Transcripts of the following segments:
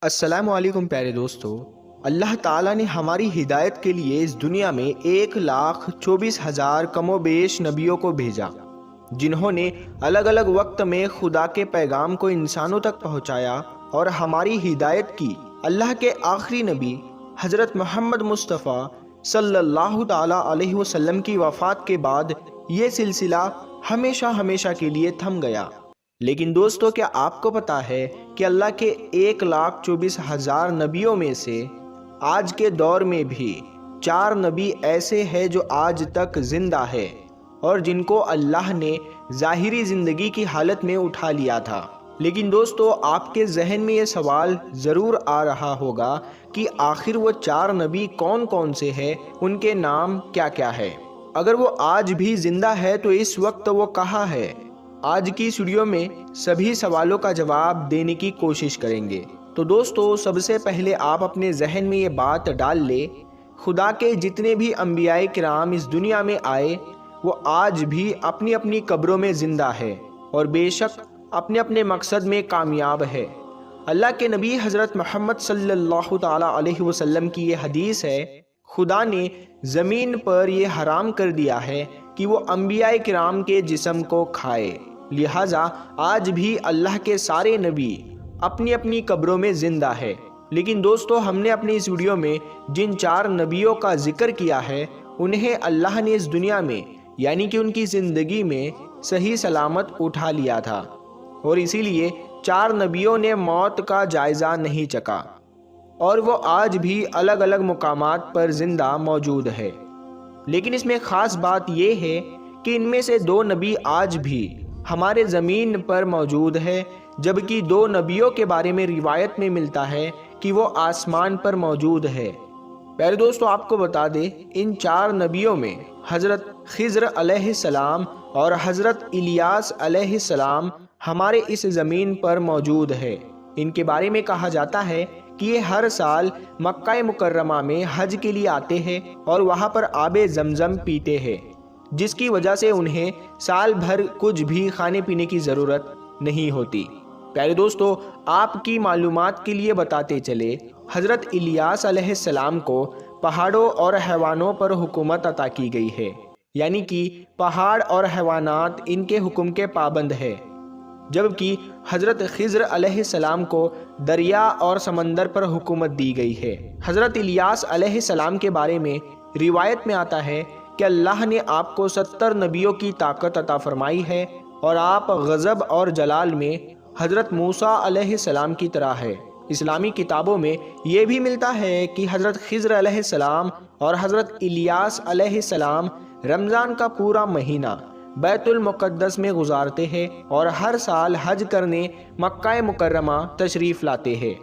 السلام علیکم پیارے دوستو۔ اللہ تعالیٰ نے ہماری ہدایت کے لیے اس دنیا میں 1,24,000 کم و بیش نبیوں کو بھیجا، جنہوں نے الگ الگ وقت میں خدا کے پیغام کو انسانوں تک پہنچایا اور ہماری ہدایت کی۔ اللہ کے آخری نبی حضرت محمد مصطفیٰ صلی اللہ تعالیٰ علیہ وسلم کی وفات کے بعد یہ سلسلہ ہمیشہ کے لیے تھم گیا۔ لیکن دوستو، کیا آپ کو پتا ہے کہ اللہ کے 1,24,000 نبیوں میں سے آج کے دور میں بھی 4 نبی ایسے ہیں جو آج تک زندہ ہے اور جن کو اللہ نے ظاہری زندگی کی حالت میں اٹھا لیا تھا۔ لیکن دوستو، آپ کے ذہن میں یہ سوال ضرور آ رہا ہوگا کہ آخر وہ 4 نبی کون کون سے ہیں، ان کے نام کیا کیا ہے؟ اگر وہ آج بھی زندہ ہے تو اس وقت وہ کہاں ہے؟ آج کی اس ویڈیو میں سبھی سوالوں کا جواب دینے کی کوشش کریں گے۔ تو دوستو، سب سے پہلے آپ اپنے ذہن میں یہ بات ڈال لیں، خدا کے جتنے بھی انبیاء کرام اس دنیا میں آئے وہ آج بھی اپنی اپنی قبروں میں زندہ ہے اور بے شک اپنے اپنے مقصد میں کامیاب ہے۔ اللہ کے نبی حضرت محمد صلی اللہ تعالیٰ علیہ وسلم کی یہ حدیث ہے، خدا نے زمین پر یہ حرام کر دیا ہے کہ وہ انبیاء کرام کے جسم کو کھائے، لہٰذا آج بھی اللہ کے سارے نبی اپنی اپنی قبروں میں زندہ ہے۔ لیکن دوستو، ہم نے اپنی اس ویڈیو میں جن 4 نبیوں کا ذکر کیا ہے، انہیں اللہ نے اس دنیا میں یعنی کہ ان کی زندگی میں صحیح سلامت اٹھا لیا تھا، اور اسی لیے 4 نبیوں نے موت کا جائزہ نہیں چکا اور وہ آج بھی الگ الگ مقامات پر زندہ موجود ہے۔ لیکن اس میں خاص بات یہ ہے کہ ان میں سے 2 نبی آج بھی ہمارے زمین پر موجود ہے، جبکہ 2 نبیوں کے بارے میں روایت میں ملتا ہے کہ وہ آسمان پر موجود ہے۔ پیارے دوستو، آپ کو بتا دیں، ان 4 نبیوں میں حضرت خضر علیہ السلام اور حضرت الیاس علیہ السلام ہمارے اس زمین پر موجود ہے۔ ان کے بارے میں کہا جاتا ہے کہ یہ ہر سال مکہ مکرمہ میں حج کے لیے آتے ہیں اور وہاں پر آب زمزم پیتے ہیں، جس کی وجہ سے انہیں سال بھر کچھ بھی کھانے پینے کی ضرورت نہیں ہوتی۔ پیارے دوستو، آپ کی معلومات کے لیے بتاتے چلے، حضرت الیاس علیہ السلام کو پہاڑوں اور حیوانوں پر حکومت عطا کی گئی ہے، یعنی کہ پہاڑ اور حیوانات ان کے حکم کے پابند ہے، جبکہ حضرت خضر علیہ السلام کو دریا اور سمندر پر حکومت دی گئی ہے۔ حضرت الیاس علیہ السلام کے بارے میں روایت میں آتا ہے کہ اللہ نے آپ کو 70 نبیوں کی طاقت عطا فرمائی ہے اور آپ غضب اور جلال میں حضرت موسیٰ علیہ السلام کی طرح ہے۔ اسلامی کتابوں میں یہ بھی ملتا ہے کہ حضرت خضر علیہ السلام اور حضرت الیاس علیہ السلام رمضان کا پورا مہینہ بیت المقدس میں گزارتے ہیں اور ہر سال حج کرنے مکہ مکرمہ تشریف لاتے ہیں۔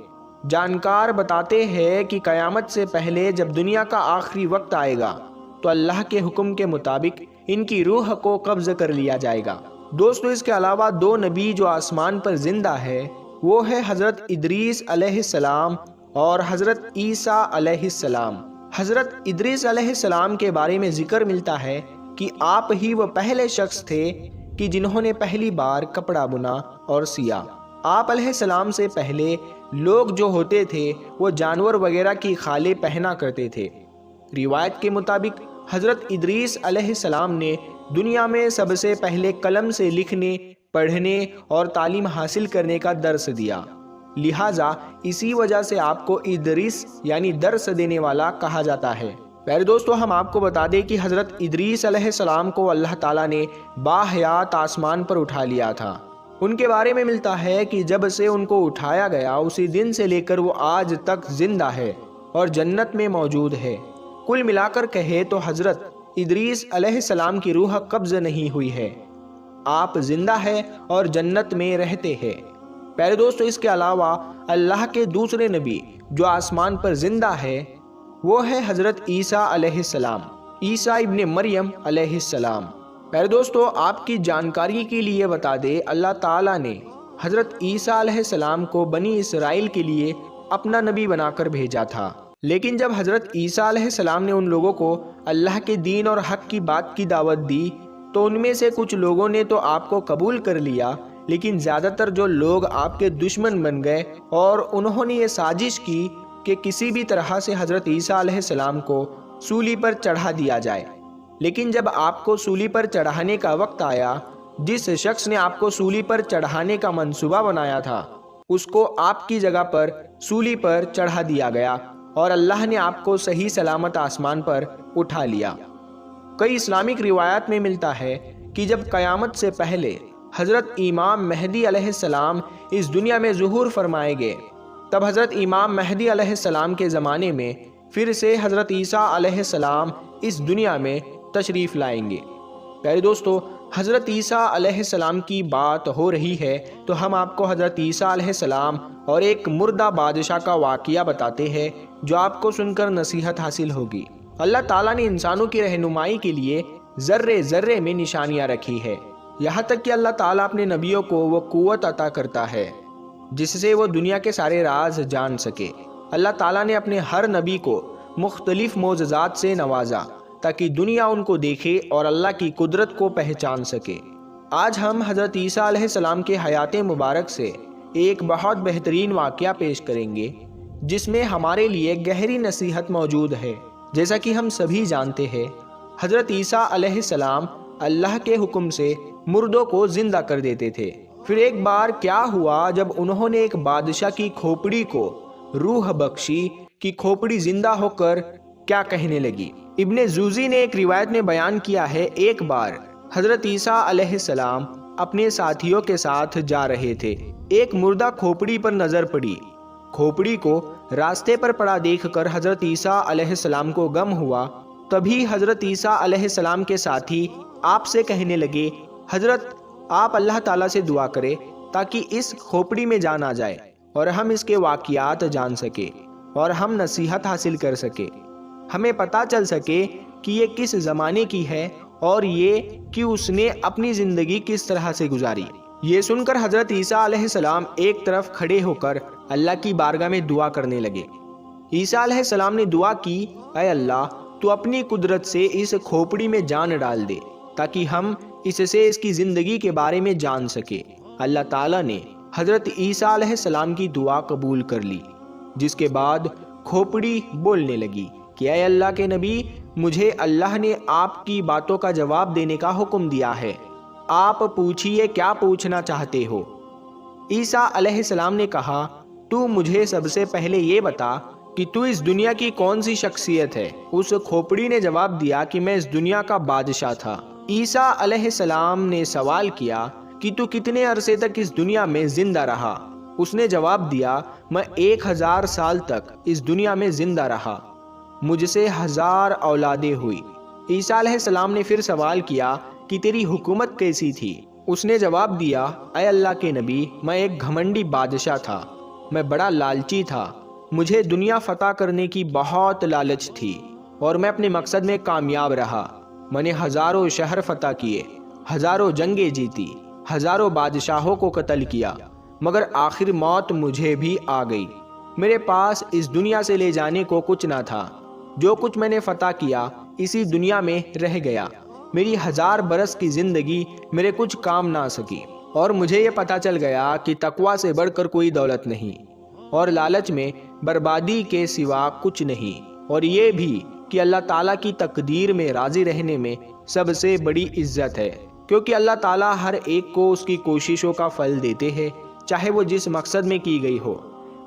جانکار بتاتے ہیں کہ قیامت سے پہلے جب دنیا کا آخری وقت آئے گا تو اللہ کے حکم کے مطابق ان کی روح کو قبض کر لیا جائے گا۔ دوستو، اس کے علاوہ 2 نبی جو آسمان پر زندہ ہے وہ ہے حضرت ادریس علیہ السلام اور حضرت عیسیٰ علیہ السلام۔ حضرت ادریس علیہ السلام کے بارے میں ذکر ملتا ہے کہ آپ ہی وہ پہلے شخص تھے کہ جنہوں نے پہلی بار کپڑا بنا اور سیا۔ آپ علیہ السلام سے پہلے لوگ جو ہوتے تھے وہ جانور وغیرہ کی خالیں پہنا کرتے تھے۔ روایت کے مطابق حضرت ادریس علیہ السلام نے دنیا میں سب سے پہلے قلم سے لکھنے، پڑھنے اور تعلیم حاصل کرنے کا درس دیا، لہٰذا اسی وجہ سے آپ کو ادریس یعنی درس دینے والا کہا جاتا ہے۔ پیارے دوستو، ہم آپ کو بتا دیں کہ حضرت ادریس علیہ السلام کو اللہ تعالیٰ نے باحیات آسمان پر اٹھا لیا تھا۔ ان کے بارے میں ملتا ہے کہ جب سے ان کو اٹھایا گیا اسی دن سے لے کر وہ آج تک زندہ ہے اور جنت میں موجود ہے۔ کل ملا کر کہے تو حضرت ادریس علیہ السلام کی روح قبض نہیں ہوئی ہے، آپ زندہ ہے اور جنت میں رہتے ہیں۔ پیارے دوستو، اس کے علاوہ اللہ کے دوسرے نبی جو آسمان پر زندہ ہے وہ ہے حضرت عیسیٰ علیہ السلام، عیسیٰ ابن مریم علیہ السلام۔ پیارے دوستو، آپ کی جانکاری کے لیے بتا دے، اللہ تعالیٰ نے حضرت عیسیٰ علیہ السلام کو بنی اسرائیل کے لیے اپنا نبی بنا کر بھیجا تھا، لیکن جب حضرت عیسیٰ علیہ السلام نے ان لوگوں کو اللہ کے دین اور حق کی بات کی دعوت دی تو ان میں سے کچھ لوگوں نے تو آپ کو قبول کر لیا، لیکن زیادہ تر جو لوگ آپ کے دشمن بن گئے اور انہوں نے یہ سازش کی کہ کسی بھی طرح سے حضرت عیسیٰ علیہ السلام کو سولی پر چڑھا دیا جائے۔ لیکن جب آپ کو سولی پر چڑھانے کا وقت آیا، جس شخص نے آپ کو سولی پر چڑھانے کا منصوبہ بنایا تھا اس کو آپ کی جگہ پر سولی پر چڑھا دیا گیا اور اللہ نے آپ کو صحیح سلامت آسمان پر اٹھا لیا۔ کئی اسلامک روایات میں ملتا ہے کہ جب قیامت سے پہلے حضرت امام مہدی علیہ السلام اس دنیا میں ظہور فرمائے گئے، تب حضرت امام مہدی علیہ السلام کے زمانے میں پھر سے حضرت عیسیٰ علیہ السلام اس دنیا میں تشریف لائیں گے۔ پیارے دوستو، حضرت عیسیٰ علیہ السلام کی بات ہو رہی ہے تو ہم آپ کو حضرت عیسیٰ علیہ السلام اور ایک مردہ بادشاہ کا واقعہ بتاتے ہیں جو آپ کو سن کر نصیحت حاصل ہوگی۔ اللہ تعالیٰ نے انسانوں کی رہنمائی کے لیے ذرے ذرے میں نشانیاں رکھی ہے، یہاں تک کہ اللہ تعالیٰ اپنے نبیوں کو وہ قوت عطا کرتا ہے جس سے وہ دنیا کے سارے راز جان سکے۔ اللہ تعالیٰ نے اپنے ہر نبی کو مختلف معجزات سے نوازا تاکہ دنیا ان کو دیکھے اور اللہ کی قدرت کو پہچان سکے۔ آج ہم حضرت عیسیٰ علیہ السلام کے حیات مبارک سے ایک بہت بہترین واقعہ پیش کریں گے جس میں ہمارے لیے گہری نصیحت موجود ہے۔ جیسا کہ ہم سبھی جانتے ہیں، حضرت عیسیٰ علیہ السلام اللہ کے حکم سے مردوں کو زندہ کر دیتے تھے۔ پھر ایک بار کیا ہوا، جب انہوں نے ایک بادشاہ کی کھوپڑی کو روح بخشی کہ کھوپڑی زندہ ہو کر کیا کہنے لگی۔ ابن جوزی نے ایک روایت میں بیان کیا ہے، ایک بار حضرت عیسیٰ علیہ السلام اپنے ساتھیوں کے ساتھ جا رہے تھے، ایک مردہ کھوپڑی پر نظر پڑی۔ کھوپڑی کو راستے پر پڑا دیکھ کر حضرت عیسیٰ علیہ السلام کو غم ہوا۔ تبھی حضرت عیسیٰ علیہ السلام کے ساتھی آپ سے کہنے لگے، حضرت آپ اللہ تعالیٰ سے دعا کرے تاکہ اس کھوپڑی میں جان آ جائے اور ہم اس کے واقعات جان سکے اور ہم نصیحت حاصل کر سکے، ہمیں پتہ چل سکے کہ یہ کس زمانے کی ہے اور یہ کہ اس نے اپنی زندگی کس طرح سے گزاری۔ یہ سن کر حضرت عیسیٰ علیہ السلام ایک طرف کھڑے ہو کر اللہ کی بارگاہ میں دعا کرنے لگے۔ عیسیٰ علیہ السلام نے دعا کی، اے اللہ تو اپنی قدرت سے اس کھوپڑی میں جان ڈال دے تاکہ ہم اس سے اس کی زندگی کے بارے میں جان سکے۔ اللہ تعالیٰ نے حضرت عیسیٰ علیہ السلام کی دعا قبول کر لی، جس کے بعد کھوپڑی بولنے لگی کہ اے اللہ کے نبی، مجھے اللہ نے آپ کی باتوں کا جواب دینے کا حکم دیا ہے، آپ پوچھئے کیا پوچھنا چاہتے ہو۔ عیسیٰ علیہ السلام نے کہا، تو مجھے سب سے پہلے یہ بتا کہ تو اس دنیا کی کون سی شخصیت ہے۔ اس کھوپڑی نے جواب دیا کہ میں اس دنیا کا بادشاہ تھا۔ عیسیٰ علیہ السلام نے سوال کیا کہ تو کتنے عرصے تک اس دنیا میں زندہ رہا؟ اس نے جواب دیا، میں 1000 سال تک اس دنیا میں زندہ رہا، مجھ سے 1000 اولادیں ہوئی۔ عیسیٰ علیہ السلام نے پھر سوال کیا کہ تیری حکومت کیسی تھی؟ اس نے جواب دیا، اے اللہ کے نبی، میں ایک گھمنڈی بادشاہ تھا، میں بڑا لالچی تھا، مجھے دنیا فتح کرنے کی بہت لالچ تھی اور میں اپنے مقصد میں کامیاب رہا۔ میں نے ہزاروں شہر فتح کیے، ہزاروں جنگیں جیتی، ہزاروں بادشاہوں کو قتل کیا، مگر آخر موت مجھے بھی آ گئی۔ میرے پاس اس دنیا سے لے جانے کو کچھ نہ تھا، جو کچھ میں نے فتح کیا اسی دنیا میں رہ گیا۔ میری 1000 برس کی زندگی میرے کچھ کام نہ سکی، اور مجھے یہ پتہ چل گیا کہ تقویٰ سے بڑھ کر کوئی دولت نہیں اور لالچ میں بربادی کے سوا کچھ نہیں، اور یہ بھی کہ اللہ تعالیٰ کی تقدیر میں راضی رہنے میں سب سے بڑی عزت ہے، کیونکہ اللہ تعالیٰ ہر ایک کو اس کی کوششوں کا پھل دیتے ہیں، چاہے وہ جس مقصد میں کی گئی ہو۔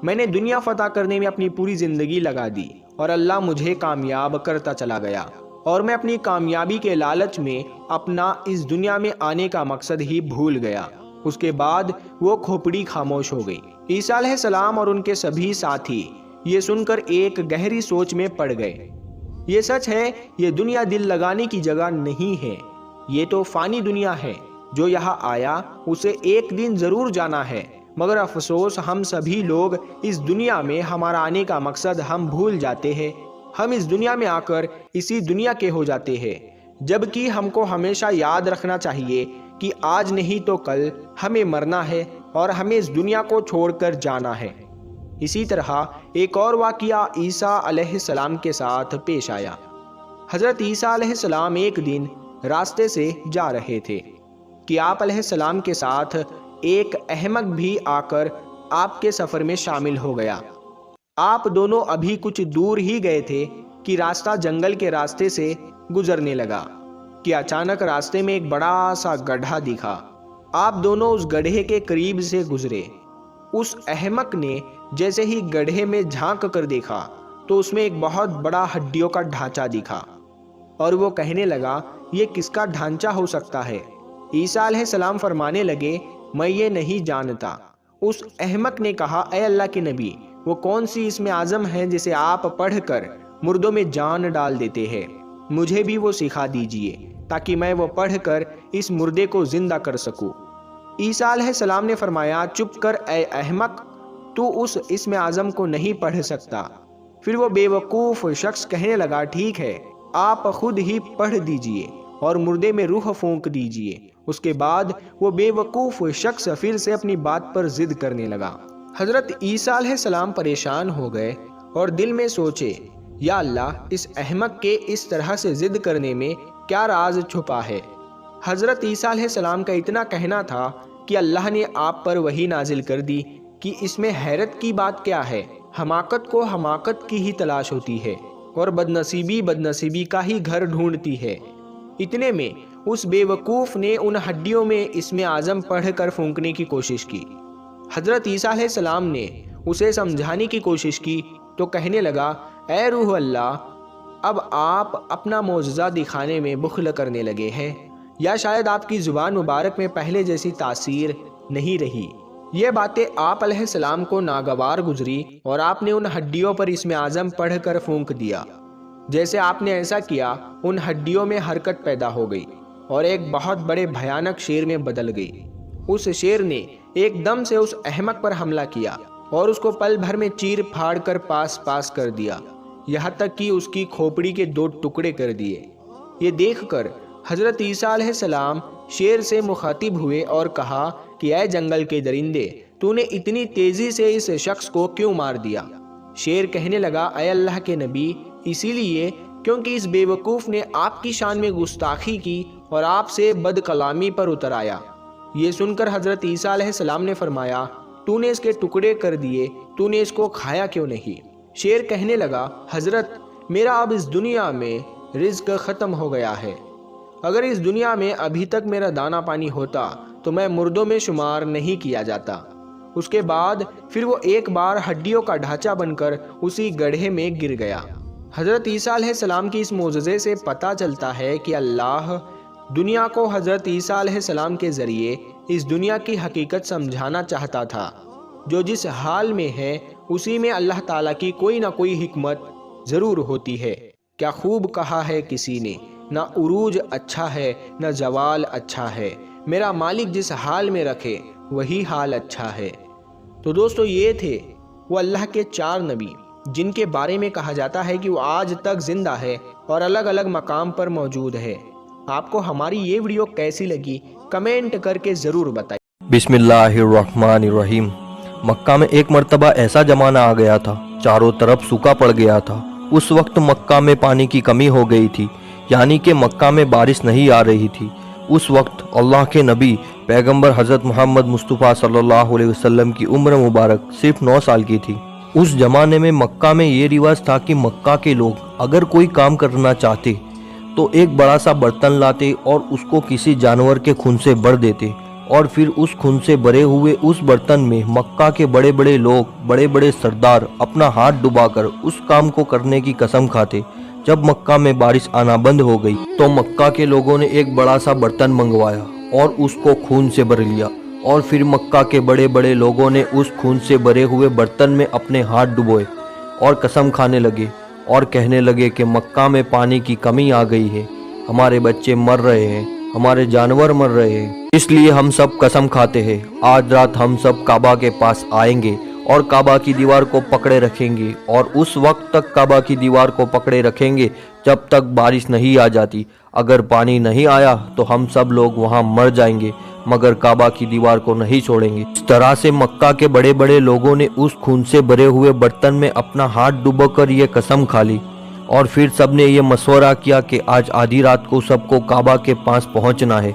میں نے دنیا فتح کرنے میں اپنی پوری زندگی لگا دی اور اللہ مجھے کامیاب کرتا چلا گیا، اور میں اپنی کامیابی کے لالچ میں اپنا اس دنیا میں آنے کا مقصد ہی بھول گیا۔ اس کے بعد وہ کھوپڑی خاموش ہو گئی۔ عیسیٰ علیہ السلام اور ان کے سبھی ساتھی یہ سن کر ایک گہری سوچ میں پڑ گئے۔ یہ سچ ہے، یہ دنیا دل لگانے کی جگہ نہیں ہے، یہ تو فانی دنیا ہے، جو یہاں آیا اسے ایک دن ضرور جانا ہے، مگر افسوس ہم سبھی لوگ اس دنیا میں ہمارا آنے کا مقصد ہم بھول جاتے ہیں۔ ہم اس دنیا میں آ کر اسی دنیا کے ہو جاتے ہیں، جبکہ ہم کو ہمیشہ یاد رکھنا چاہیے کہ آج نہیں تو کل ہمیں مرنا ہے اور ہمیں اس دنیا کو چھوڑ کر جانا ہے۔ اسی طرح ایک اور واقعہ عیسیٰ علیہ السلام کے ساتھ پیش آیا۔ حضرت عیسیٰ علیہ السلام ایک دن راستے سے جا رہے تھے کہ آپ علیہ السلام کے ساتھ ایک احمق بھی آ کر آپ کے سفر میں شامل ہو گیا۔ آپ دونوں ابھی کچھ دور ہی گئے تھے کہ راستہ جنگل کے راستے سے گزرنے لگا کہ اچانک راستے میں ایک بڑا سا گڑھا دکھا۔ آپ دونوں اس گڑھے کے قریب سے گزرے۔ اس احمق نے جیسے ہی گڑھے میں جھانک کر دیکھا تو اس میں ایک بہت بڑا ہڈیوں کا ڈھانچہ دکھا، اور وہ کہنے لگا یہ کس کا ڈھانچہ ہو سکتا ہے؟ عیسیٰ علیہ السلام فرمانے لگے میں یہ نہیں جانتا۔ اس احمق نے کہا اے اللہ کے نبی، وہ کون سی اسم اعظم ہے جسے آپ پڑھ کر مردوں میں جان ڈال دیتے ہیں؟ مجھے بھی وہ سکھا دیجئے تاکہ میں وہ پڑھ کر اس مردے کو زندہ کر سکوں۔ عیسیٰ علیہ السلام نے فرمایا چپ کر اے احمق، تو اس اسم اعظم کو نہیں پڑھ سکتا۔ پھر وہ بے وقوف شخص کہنے لگا ٹھیک ہے، آپ خود ہی پڑھ دیجئے اور مردے میں روح پھونک دیجئے۔ اس کے بعد وہ بے وقوف شخص پھر سے اپنی بات پر ضد کرنے لگا۔ حضرت عیسیٰ علیہ السلام پریشان ہو گئے اور دل میں سوچے یا اللہ، اس احمق کے اس طرح سے ضد کرنے میں کیا راز چھپا ہے؟ حضرت عیسیٰ علیہ السلام کا اتنا کہنا تھا کہ اللہ نے آپ پر وحی نازل کر دی کہ اس میں حیرت کی بات کیا ہے؟ حماقت کو حماقت کی ہی تلاش ہوتی ہے اور بدنصیبی بدنصیبی کا ہی گھر ڈھونڈتی ہے۔ اتنے میں اس بے وقوف نے ان ہڈیوں میں اسم اعظم پڑھ کر پھونکنے کی کوشش کی۔ حضرت عیسیٰ علیہ السلام نے اسے سمجھانے کی کوشش کی تو کہنے لگا اے روح اللہ، اب آپ اپنا معجزہ دکھانے میں بخل کرنے لگے ہیں، یا شاید آپ کی زبان مبارک میں پہلے جیسی تاثیر نہیں رہی۔ یہ باتیں آپ علیہ السلام کو ناگوار گزری اور آپ نے ان ہڈیوں پر اسم اعظم پڑھ کر پھونک دیا۔ جیسے آپ نے ایسا کیا ان ہڈیوں میں حرکت پیدا ہو گئی اور ایک بہت بڑے بھیانک شیر میں بدل گئی۔ اس شیر نے ایک دم سے اس احمق پر حملہ کیا اور اس کو پل بھر میں چیر پھاڑ کر پاس پاس کر دیا، یہاں تک کہ اس کی کھوپڑی کے 2 ٹکڑے کر دیے۔ یہ دیکھ کر حضرت عیسیٰ علیہ السلام شیر سے مخاطب ہوئے اور کہا کہ اے جنگل کے درندے، تو نے اتنی تیزی سے اس شخص کو کیوں مار دیا؟ شیر کہنے لگا اے اللہ کے نبی، اسی لیے کیونکہ اس بے وقوف نے آپ کی شان میں گستاخی کی اور آپ سے بد کلامی پر اتر آیا۔ یہ سن کر حضرت عیسیٰ علیہ السلام نے فرمایا تو نے اس کے ٹکڑے کر دیے، تو نے اس کو کھایا کیوں نہیں؟ شیر کہنے لگا حضرت، میرا اب اس دنیا میں رزق ختم ہو گیا ہے۔ اگر اس دنیا میں ابھی تک میرا دانا پانی ہوتا تو میں مردوں میں شمار نہیں کیا جاتا۔ اس کے بعد پھر وہ ایک بار ہڈیوں کا ڈھانچہ بن کر اسی گڑھے میں گر گیا۔ حضرت عیسیٰ علیہ السلام کی اس معجزے سے پتہ چلتا ہے کہ اللہ دنیا کو حضرت عیسیٰ علیہ السلام کے ذریعے اس دنیا کی حقیقت سمجھانا چاہتا تھا۔ جو جس حال میں ہے اسی میں اللہ تعالیٰ کی کوئی نہ کوئی حکمت ضرور ہوتی ہے۔ کیا خوب کہا ہے کسی نے، نہ عروج اچھا ہے نہ زوال اچھا ہے، میرا مالک جس حال میں رکھے وہی حال اچھا ہے۔ تو دوستو، یہ تھے وہ اللہ کے 4 نبی جن کے بارے میں کہا جاتا ہے کہ وہ آج تک زندہ ہے اور الگ الگ مقام پر موجود ہے۔ آپ کو ہماری یہ ویڈیو کیسی لگی کمنٹ کر کے ضرور بتائیں۔ بسم اللہ الرحمن الرحیم۔ مکہ میں ایک مرتبہ ایسا زمانہ آ گیا تھا، چاروں طرف سوکھا پڑ گیا تھا۔ اس وقت مکہ میں پانی کی کمی ہو گئی تھی، یعنی کہ مکہ میں بارش نہیں آ رہی تھی۔ اس وقت اللہ کے نبی پیغمبر حضرت محمد مصطفیٰ صلی اللہ علیہ وسلم کی عمر مبارک صرف 9 سال کی تھی۔ اس زمانے میں مکہ میں یہ رواج تھا کہ مکہ کے لوگ اگر کوئی کام کرنا چاہتے تو ایک بڑا سا برتن لاتے اور اس کو کسی جانور کے خون سے بھر دیتے، اور پھر اس خون سے بھرے ہوئے اس برتن میں مکہ کے بڑے بڑے لوگ، بڑے بڑے سردار اپنا ہاتھ ڈبا کر اس کام کو کرنے کی قسم کھاتے۔ جب مکہ میں بارش آنا بند ہو گئی تو مکہ کے لوگوں نے ایک بڑا سا برتن منگوایا اور اس کو خون سے بھر لیا، اور پھر مکہ کے بڑے بڑے لوگوں نے اس خون سے بھرے ہوئے برتن میں اپنے ہاتھ ڈبوئے اور قسم کھانے لگے اور کہنے لگے کہ مکہ میں پانی کی کمی آ گئی ہے، ہمارے بچے مر رہے ہیں، ہمارے جانور مر رہے ہیں، اس لیے ہم سب قسم کھاتے ہیں آج رات ہم سب کعبہ کے پاس آئیں گے اور کعبہ کی دیوار کو پکڑے رکھیں گے، اور اس وقت تک کعبہ کی دیوار کو پکڑے رکھیں گے جب تک بارش نہیں آ جاتی۔ اگر پانی نہیں آیا تو ہم سب لوگ وہاں مر جائیں گے، مگر کعبہ کی دیوار کو نہیں چھوڑیں گے۔ اس طرح سے مکہ کے بڑے بڑے لوگوں نے اس خون سے بھرے ہوئے برتن میں اپنا ہاتھ ڈبو کر یہ قسم کھا لی، اور پھر سب نے یہ مشورہ کیا کہ آج آدھی رات کو سب کو کعبہ کے پاس پہنچنا ہے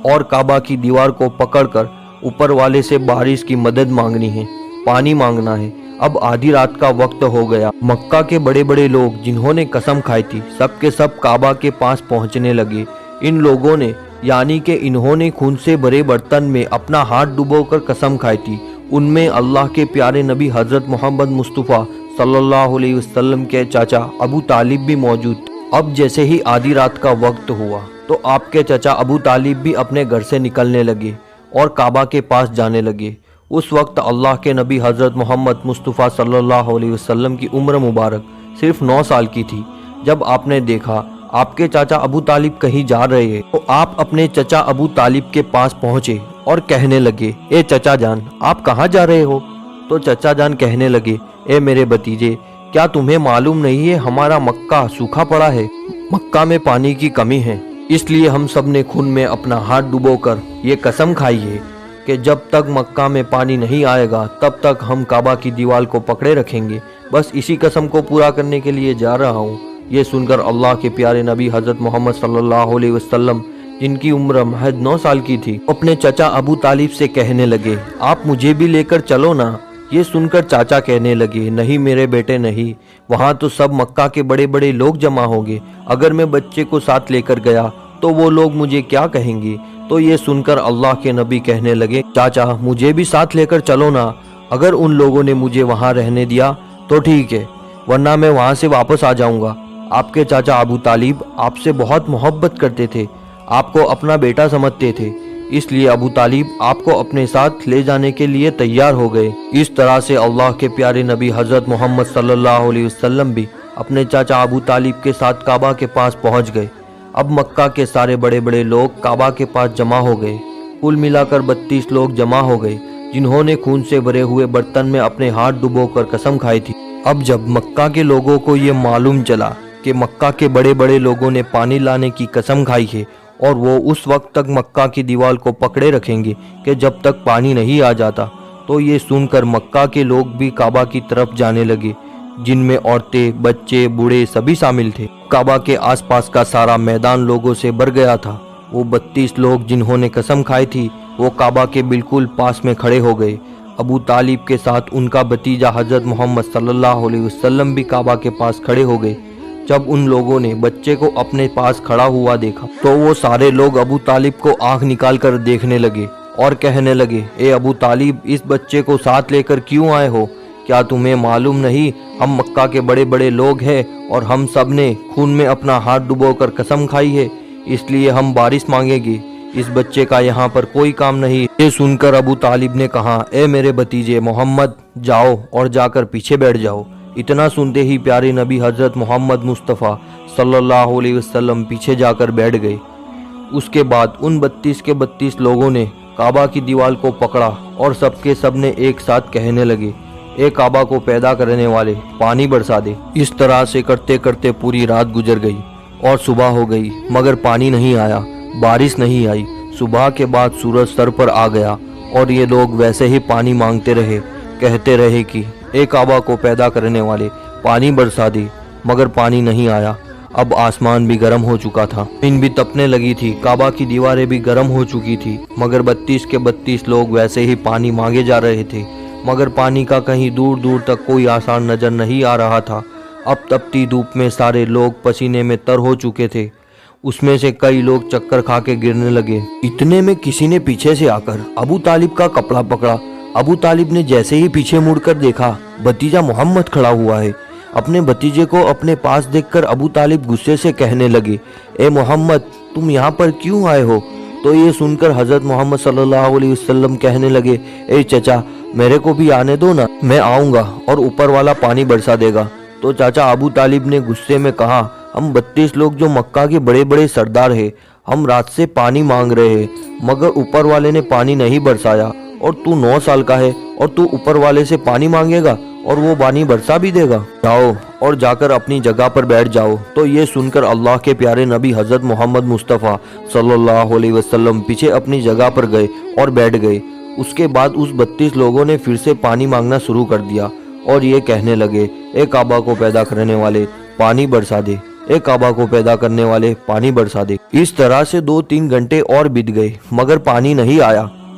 اور کعبہ کی دیوار کو پکڑ کر اوپر والے سے بارش کی مدد مانگنی ہے، پانی مانگنا ہے۔ اب آدھی رات کا وقت ہو گیا۔ مکہ کے بڑے بڑے لوگ جنہوں نے قسم کھائی تھی سب کے سب کعبہ کے پاس پہنچنے لگے۔ ان لوگوں نے یعنی کہ انہوں نے خون سے بھرے برتن میں اپنا ہاتھ ڈبو کر قسم کھائی تھی، ان میں اللہ کے پیارے نبی حضرت محمد مصطفیٰ صلی اللہ علیہ وسلم کے چاچا ابو طالب بھی موجود تھے۔ اب جیسے ہی آدھی رات کا وقت ہوا تو آپ کے چچا ابو طالب بھی اپنے گھر سے نکلنے لگے اور کعبہ کے پاس جانے لگے۔ اس وقت اللہ کے نبی حضرت محمد مصطفیٰ صلی اللہ علیہ وسلم کی عمر مبارک صرف 9 سال کی تھی۔ جب آپ نے دیکھا آپ کے چاچا ابو طالب کہیں جا رہے ہیں تو آپ اپنے چچا ابو طالب کے پاس پہنچے اور کہنے لگے، اے چچا جان آپ کہاں جا رہے ہو؟ تو چچا جان کہنے لگے، اے میرے بھتیجے کیا تمہیں معلوم نہیں ہے ہمارا مکہ سوکھا پڑا ہے، مکہ میں پانی کی کمی ہے، اس لیے ہم سب نے خون میں اپنا ہاتھ ڈبو کر یہ قسم کھائی ہے کہ جب تک مکہ میں پانی نہیں آئے گا تب تک ہم کعبہ کی دیوار کو پکڑے رکھیں گے، بس اسی قسم کو پورا کرنے کے لیے جا رہا ہوں۔ یہ سن کر اللہ کے پیارے نبی حضرت محمد صلی اللہ علیہ وسلم جن کی عمر محض 9 سال کی تھی اپنے چچا ابو طالب سے کہنے لگے، آپ مجھے بھی لے کر چلو نا۔ یہ سن کر چاچا کہنے لگے، نہیں میرے بیٹے نہیں، وہاں تو سب مکہ کے بڑے بڑے لوگ جمع ہوں گے، اگر میں بچے کو ساتھ لے کر گیا تو وہ لوگ مجھے کیا کہیں گے؟ تو یہ سن کر اللہ کے نبی کہنے لگے، چاچا مجھے بھی ساتھ لے کر چلو نا، اگر ان لوگوں نے مجھے وہاں رہنے دیا تو ٹھیک ہے ورنہ میں وہاں سے واپس آ جاؤں گا۔ آپ کے چاچا ابو طالب آپ سے بہت محبت کرتے تھے، آپ کو اپنا بیٹا سمجھتے تھے، اس لیے ابو طالب آپ کو اپنے ساتھ لے جانے کے لیے تیار ہو گئے۔ اس طرح سے اللہ کے پیارے نبی حضرت محمد صلی اللہ علیہ وسلم بھی اپنے چاچا ابو طالب کے ساتھ کعبہ کے پاس پہنچ گئے۔ اب مکہ کے سارے بڑے بڑے لوگ کعبہ کے پاس جمع ہو گئے، کل ملا کر 32 لوگ جمع ہو گئے جنہوں نے خون سے بھرے ہوئے برتن میں اپنے ہاتھ ڈبو کر قسم کھائی تھی۔ اب جب مکہ کے لوگوں کو یہ معلوم چلا کہ مکہ کے بڑے بڑے لوگوں نے پانی لانے کی قسم کھائی ہے اور وہ اس وقت تک مکہ کی دیوار کو پکڑے رکھیں گے کہ جب تک پانی نہیں آ جاتا، تو یہ سن کر مکہ کے لوگ بھی کعبہ کی طرف جانے لگے، جن میں عورتیں، بچے، بوڑھے سبھی شامل تھے۔ کعبہ کے آس پاس کا سارا میدان لوگوں سے بھر گیا تھا۔ وہ 32 لوگ جنہوں نے قسم کھائی تھی وہ کعبہ کے بالکل پاس میں کھڑے ہو گئے۔ ابو طالب کے ساتھ ان کا بھتیجا حضرت محمد صلی اللہ علیہ وسلم بھی کعبہ کے پاس کھڑے ہو گئے۔ جب ان لوگوں نے بچے کو اپنے پاس کھڑا ہوا دیکھا تو وہ سارے لوگ ابو طالب کو آنکھ نکال کر دیکھنے لگے اور کہنے لگے، اے ابو طالب اس بچے کو ساتھ لے کر کیوں آئے ہو؟ کیا تمہیں معلوم نہیں ہم مکہ کے بڑے بڑے لوگ ہیں اور ہم سب نے خون میں اپنا ہاتھ ڈبو کر قسم کھائی ہے، اس لیے ہم بارش مانگیں گے، اس بچے کا یہاں پر کوئی کام نہیں۔ یہ سن کر ابو طالب نے کہا، اے میرے بھتیجے محمد جاؤ اور جا کر پیچھے بیٹھ جاؤ۔ اتنا سنتے ہی پیارے نبی حضرت محمد مصطفیٰ صلی اللہ علیہ وسلم پیچھے جا کر بیٹھ گئے۔ اس کے بعد ان 32 کے 32 لوگوں نے کعبہ کی دیوار کو پکڑا اور سب کے سب نے ایک ساتھ کہنے لگے، اے کعبہ کو پیدا کرنے والے پانی برسا دے۔ اس طرح سے کرتے کرتے پوری رات گزر گئی اور صبح ہو گئی مگر پانی نہیں آیا، بارش نہیں آئی۔ صبح کے بعد سورج سر پر آ گیا اور یہ لوگ ویسے ہی پانی مانگتے رہے، کہتے رہے کہ اے کعبہ کو پیدا کرنے والے پانی برسا دے، مگر پانی نہیں آیا۔ اب آسمان بھی گرم ہو چکا تھا، زمین بھی تپنے لگی تھی، کعبہ کی دیواریں بھی گرم ہو چکی تھی، مگر 32 کے 32 لوگ ویسے ہی پانی مانگے جا رہے تھے، مگر پانی کا کہیں دور دور تک کوئی آثار نظر نہیں آ رہا تھا۔ اب تپتی دھوپ میں سارے لوگ پسینے میں تر ہو چکے تھے، اس میں سے کئی لوگ چکر کھا کے گرنے لگے۔ اتنے میں کسی نے پیچھے سے آ کر ابو طالب کا کپڑا پکڑا۔ ابو طالب نے جیسے ہی پیچھے مڑ کر دیکھا بھتیجا محمد کھڑا ہوا ہے۔ اپنے بھتیجے کو اپنے پاس دیکھ کر ابو طالب غصے سے کہنے لگے، اے محمد تم یہاں پر کیوں آئے ہو؟ تو یہ سن کر حضرت محمد صلی اللہ علیہ وسلم کہنے لگے، اے چچا میرے کو بھی آنے دو نا، میں آؤں گا اور اوپر والا پانی برسا دے گا۔ تو چاچا ابو طالب نے غصے میں کہا، ہم 32 لوگ جو مکہ کے بڑے بڑے سردار ہیں، ہم رات سے پانی مانگ رہے ہیں مگر اوپر والے نے پانی نہیں برسایا، اور تو 9 سال کا ہے اور تو اوپر والے سے پانی مانگے گا اور وہ پانی برسا بھی دے گا؟ جاؤ اور جا کر اپنی جگہ پر بیٹھ جاؤ۔ تو یہ سن کر اللہ کے پیارے نبی حضرت محمد مصطفیٰ صلی اللہ علیہ وسلم پیچھے اپنی جگہ پر گئے اور بیٹھ گئے۔ اس کے بعد اس 32 لوگوں نے پھر سے پانی مانگنا شروع کر دیا اور یہ کہنے لگے، اے کعبہ کو پیدا کرنے والے پانی برسا دے، اے کعبہ کو پیدا کرنے والے پانی برسا دے۔ اس طرح سے 2-3 گھنٹے اور بیت گئے مگر پانی نہیں آیا